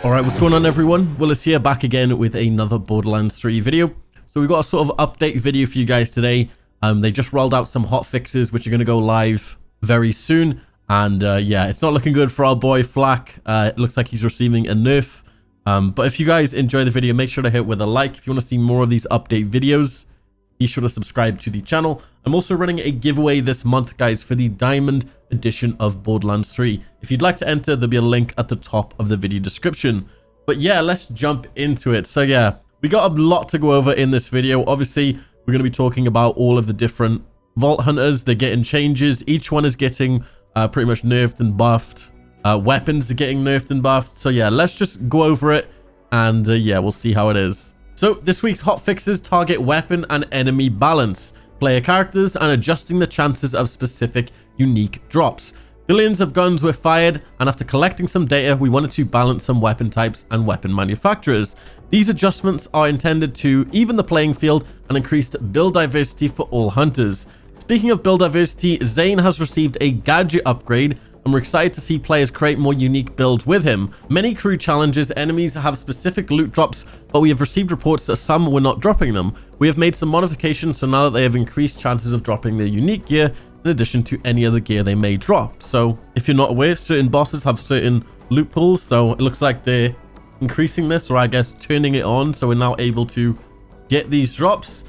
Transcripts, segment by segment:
Alright, what's going on everyone? Willis here, back again with another Borderlands 3 video. So we've got a sort of update video for you guys today. They just rolled out some hot fixes which are going to go live very soon. And yeah, it's not looking good for our boy Flak. It looks like he's receiving a nerf. But if you guys enjoy the video, make sure to hit with a like. If you want to see more of these update videos, be sure to subscribe to the channel. I'm also running a giveaway this month, guys, for the Diamond edition of Borderlands 3. If you'd like to enter, there'll be a link at the top of the video description. But yeah, let's jump into it. So yeah, we got a lot to go over in this video. Obviously, we're going to be talking about all of the different Vault Hunters. They're getting changes. Each one is getting pretty much nerfed and buffed. Weapons are getting nerfed and buffed. So yeah, let's just go over it and yeah, we'll see how it is. So this week's hotfixes target weapon and enemy balance, player characters, and adjusting the chances of specific unique drops. Billions of guns were fired, and after collecting some data, we wanted to balance some weapon types and weapon manufacturers. These adjustments are intended to even the playing field and increase build diversity for all hunters. Speaking of build diversity, Zane has received a gadget upgrade, and we're excited to see players create more unique builds with him. Many crew challenges, enemies have specific loot drops, but we have received reports that some were not dropping them. We have made some modifications so now that they have increased chances of dropping their unique gear in addition to any other gear they may drop. So if you're not aware, certain bosses have certain loot pools, so it looks like they're increasing this, or I guess turning it on, so we're now able to get these drops.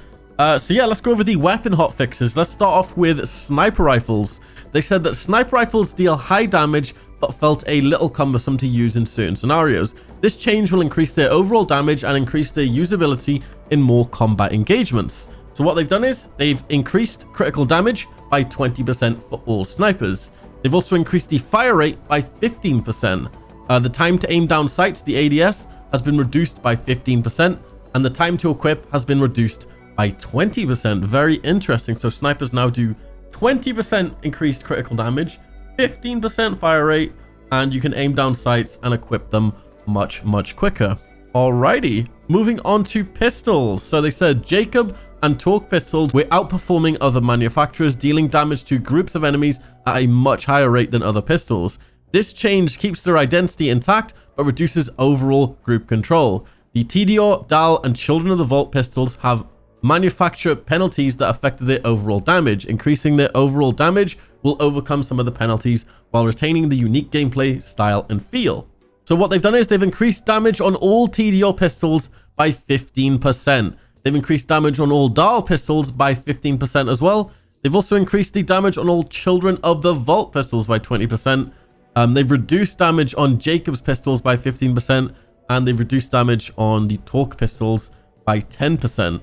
So yeah, let's go over the weapon hotfixes. Let's start off with sniper rifles. They said that sniper rifles deal high damage but felt a little cumbersome to use in certain scenarios. This change will increase their overall damage and increase their usability in more combat engagements. So what they've done is they've increased critical damage by 20% for all snipers. They've also increased the fire rate by 15%. The time to aim down sights, the ADS, has been reduced by 15%, and the time to equip has been reduced by 20%. Very interesting. So snipers now do 20% increased critical damage, 15% fire rate, and you can aim down sights and equip them much quicker. Alrighty, moving on to pistols. So they said Jacob and Torque pistols were outperforming other manufacturers, dealing damage to groups of enemies at a much higher rate than other pistols. This change keeps their identity intact but reduces overall group control. The TDR, DAL, and Children of the Vault pistols have manufacturer penalties that affected their overall damage. Increasing their overall damage will overcome some of the penalties while retaining the unique gameplay style and feel. So what they've done is they've increased damage on all TDR pistols by 15%. They've increased damage on all DAL pistols by 15% as well. They've also increased the damage on all Children of the Vault pistols by 20%. They've reduced damage on Jacob's pistols by 15%, and they've reduced damage on the Torque pistols by 10%.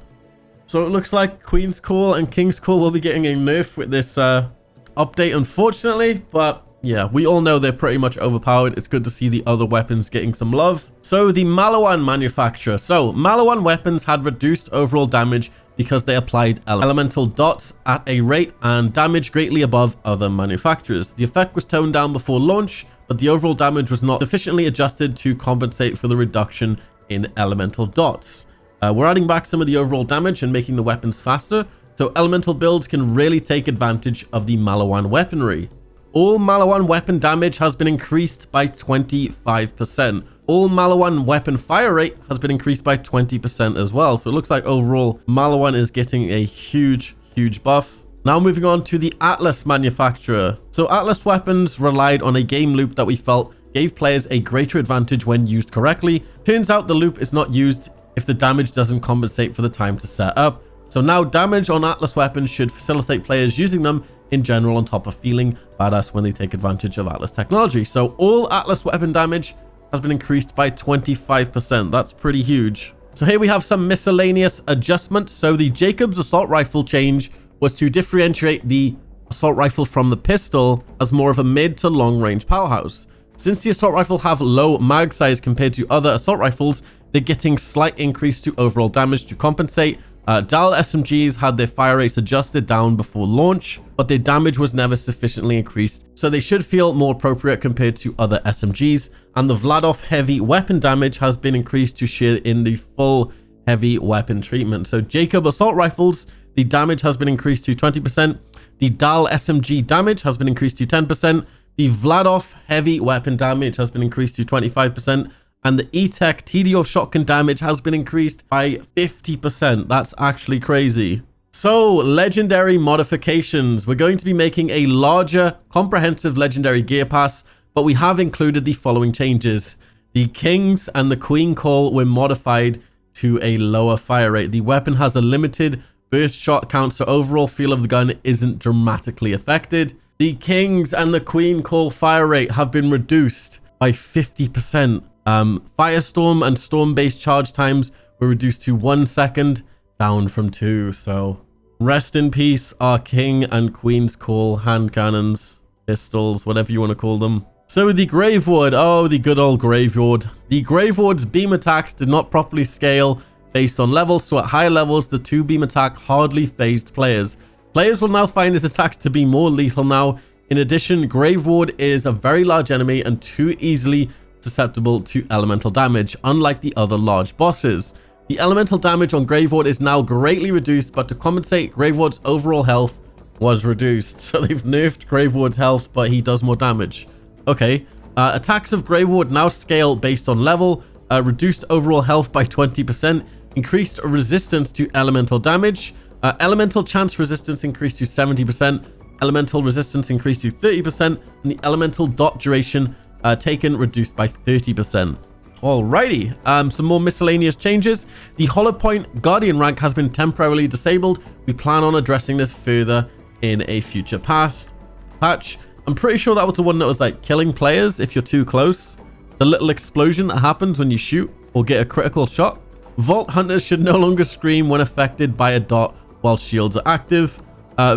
So it looks like Queen's Call and King's Call will be getting a nerf with this update, unfortunately. But yeah, we all know they're pretty much overpowered. It's good to see the other weapons getting some love. So the Mawone manufacturer. So Mawone weapons had reduced overall damage because they applied elemental dots at a rate and damage greatly above other manufacturers. The effect was toned down before launch, but the overall damage was not sufficiently adjusted to compensate for the reduction in elemental dots. We're adding back some of the overall damage and making the weapons faster, so elemental builds can really take advantage of the Mawone weaponry. All Mawone weapon damage has been increased by 25%. All Mawone weapon fire rate has been increased by 20% as well. So it looks like overall Mawone is getting a huge buff. Now moving on to the Atlas manufacturer. So Atlas weapons relied on a game loop that we felt gave players a greater advantage when used correctly. Turns out the loop is not used if the damage doesn't compensate for the time to set up. So now damage on Atlas weapons should facilitate players using them in general, on top of feeling badass when they take advantage of Atlas technology. So all Atlas weapon damage has been increased by 25%. That's pretty huge. So here we have some miscellaneous adjustments. So the Jacob's assault rifle change was to differentiate the assault rifle from the pistol as more of a mid to long range powerhouse. Since the assault rifle have low mag size compared to other assault rifles, they're getting slight increase to overall damage to compensate. DAL SMGs had their fire rates adjusted down before launch, but their damage was never sufficiently increased, so they should feel more appropriate compared to other SMGs. And the Vladov heavy weapon damage has been increased to share in the full heavy weapon treatment. So Jacob assault rifles, the damage has been increased to 20%. The DAL SMG damage has been increased to 10%. The Vladov heavy weapon damage has been increased to 25%, and the E-Tech TDO shotgun damage has been increased by 50%. That's actually crazy. So, legendary modifications. We're going to be making a larger, comprehensive legendary gear pass, but we have included the following changes. The King's and the Queen Call were modified to a lower fire rate. The weapon has a limited burst shot count, so overall feel of the gun isn't dramatically affected. The King's and the Queen Call fire rate have been reduced by 50%. Firestorm and storm-based charge times were reduced to 1 second, down from 2. So rest in peace, our King and Queen's Call hand cannons, pistols, whatever you want to call them. So the Graveward, oh, the good old Graveward. The Graveward's beam attacks did not properly scale based on levels, so at higher levels, the 2 beam attack hardly phased players. Players will now find his attacks to be more lethal now. In addition, Graveward is a very large enemy and too easily susceptible to elemental damage, unlike the other large bosses. The elemental damage on Graveward is now greatly reduced, but to compensate, Graveward's overall health was reduced. So they've nerfed Graveward's health, but he does more damage. Okay, attacks of Graveward now scale based on level, reduced overall health by 20%, increased resistance to elemental damage, elemental chance resistance increased to 70%, elemental resistance increased to 30%, and the elemental dot duration taken reduced by 30%. Alrighty, some more miscellaneous changes. The Hollow Point Guardian rank has been temporarily disabled. We plan on addressing this further in a future patch. I'm pretty sure that was the one that was like killing players if you're too close. The little explosion that happens when you shoot or get a critical shot. Vault Hunters should no longer scream when affected by a dot while shields are active.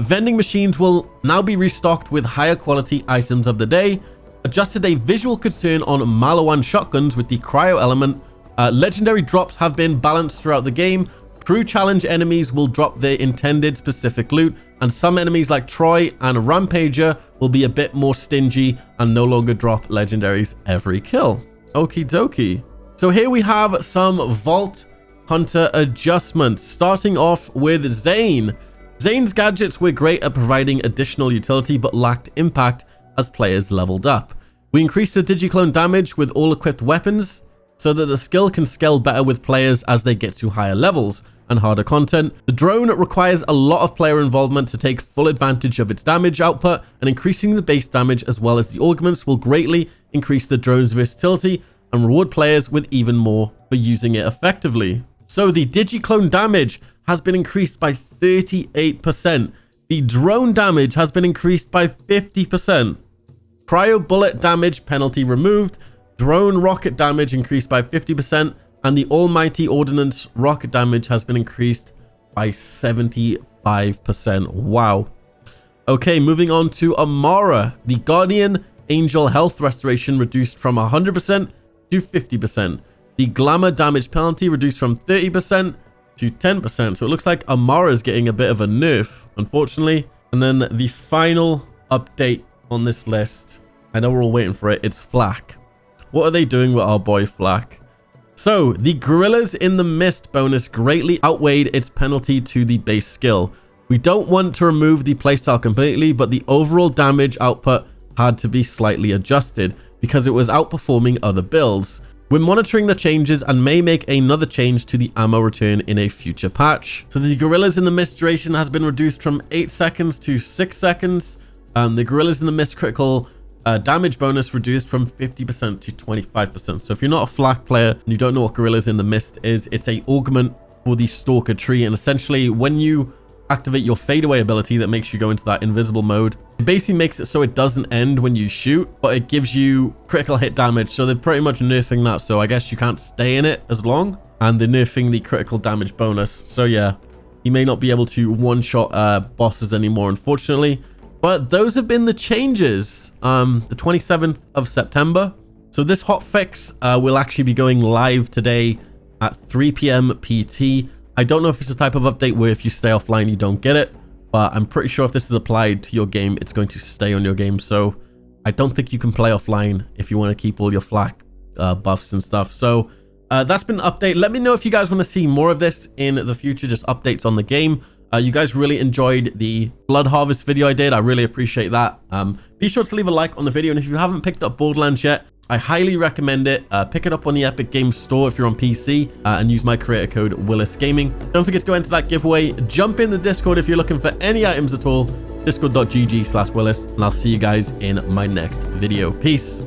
Vending machines will now be restocked with higher quality items of the day. Adjusted a visual concern on Mawone shotguns with the cryo element. Legendary drops have been balanced throughout the game. True challenge enemies will drop their intended specific loot, and some enemies like Troy and Rampager will be a bit more stingy and no longer drop legendaries every kill. Okie dokie. So here we have some Vault Hunter adjustments, starting off with Zane. Zane's gadgets were great at providing additional utility but lacked impact as players leveled up. We increased the digiclone damage with all equipped weapons so that the skill can scale better with players as they get to higher levels and harder content. The drone requires a lot of player involvement to take full advantage of its damage output, and increasing the base damage as well as the augments will greatly increase the drone's versatility and reward players with even more for using it effectively. So the digiclone damage has been increased by 38%. The drone damage has been increased by 50%. Cryo bullet damage penalty removed. Drone rocket damage increased by 50%. And the almighty ordnance rocket damage has been increased by 75%. Wow. Okay, moving on to Amara. The Guardian Angel health restoration reduced from 100% to 50%. The glamour damage penalty reduced from 30% to 10%. So it looks like Amara is getting a bit of a nerf, unfortunately. And then the final update on this list, I know we're all waiting for it, it's Flak. What are they doing with our boy Flak? So the Gorillas in the Mist bonus greatly outweighed its penalty to the base skill. We don't want to remove the playstyle completely, but the overall damage output had to be slightly adjusted because it was outperforming other builds. We're monitoring the changes and may make another change to the ammo return in a future patch. So the Gorillas in the Mist duration has been reduced from 8 seconds to 6 seconds. The Gorillas in the Mist critical damage bonus reduced from 50% to 25%. So if you're not a Flak player and you don't know what Gorillas in the Mist is, it's a augment for the Stalker tree. And essentially when you activate your fadeaway ability that makes you go into that invisible mode, it basically makes it so it doesn't end when you shoot, but it gives you critical hit damage. So they're pretty much nerfing that. So I guess you can't stay in it as long, and they're nerfing the critical damage bonus. So yeah, you may not be able to one-shot bosses anymore, unfortunately. But those have been the changes. The 27th of September. So this hotfix will actually be going live today at 3 p.m. PT. I don't know if it's a type of update where if you stay offline, you don't get it. But I'm pretty sure if this is applied to your game, it's going to stay on your game. So I don't think you can play offline if you want to keep all your Flak buffs and stuff. So that's been an update. Let me know if you guys want to see more of this in the future, just updates on the game. You guys really enjoyed the blood harvest video I did. I really appreciate that. Be sure to leave a like on the video, and if you haven't picked up Borderlands yet, I highly recommend it. Pick it up on the Epic Games Store if you're on PC, and use my creator code Willis Gaming. Don't forget to go into that giveaway. Jump in the Discord if you're looking for any items at all. Discord.gg/Willis, and I'll see you guys in my next video. Peace.